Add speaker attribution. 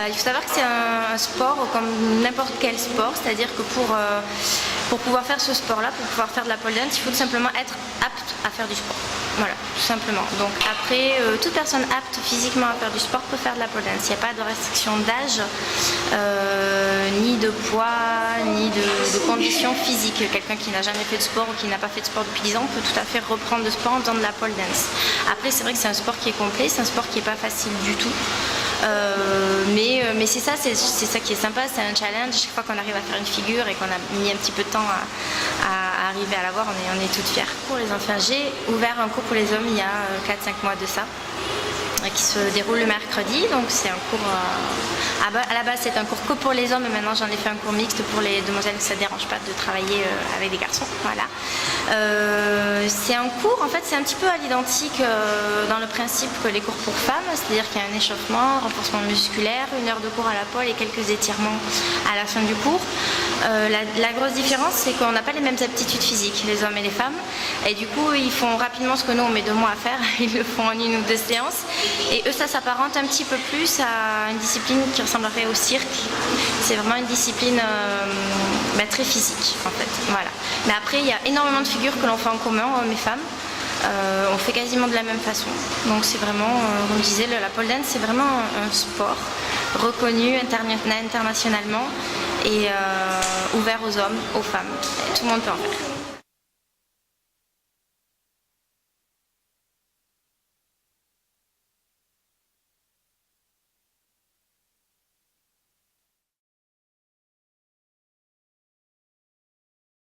Speaker 1: Il faut savoir que c'est un sport comme n'importe quel sport, c'est-à-dire que pour pouvoir faire ce sport-là, pour pouvoir faire de la pole dance, il faut tout simplement être apte à faire du sport. Voilà, tout simplement. Donc après, toute personne apte physiquement à faire du sport peut faire de la pole dance. Il n'y a pas de restriction d'âge, ni de poids, ni de conditions physiques. Quelqu'un qui n'a jamais fait de sport ou qui n'a pas fait de sport depuis 10 ans peut tout à fait reprendre le sport en faisant de la pole dance. Après, c'est vrai que c'est un sport qui est complet, c'est un sport qui n'est pas facile du tout. Mais c'est ça qui est sympa, c'est un challenge. Chaque fois qu'on arrive à faire une figure et qu'on a mis un petit peu de temps à arriver à l'avoir, on est toutes fières. Pour les enfants, j'ai ouvert un cours pour les hommes il y a 4-5 mois de ça, qui se déroule le mercredi. Donc c'est un cours à la base c'est un cours que pour les hommes, et maintenant j'en ai fait un cours mixte pour les demoiselles, que ça ne dérange pas de travailler avec des garçons. Voilà. C'est un cours, en fait c'est un petit peu à l'identique dans le principe que les cours pour femmes, c'est-à-dire qu'il y a un échauffement, un renforcement musculaire, 1 heure de cours à la pole et quelques étirements à la fin du cours. La grosse différence, c'est qu'on n'a pas les mêmes aptitudes physiques, les hommes et les femmes, et du coup ils font rapidement ce que nous on met 2 mois à faire, ils le font en 1 ou 2 séances, et eux ça s'apparente un petit peu plus à une discipline qui ressemblerait au cirque. C'est vraiment une discipline très physique en fait, voilà. Mais après il y a énormément de figures que l'on fait en commun, hommes et femmes. On fait quasiment de la même façon, donc c'est vraiment, comme je disais, la pole dance c'est vraiment un sport reconnu internationalement et ouvert aux hommes, aux femmes, tout le monde peut en faire.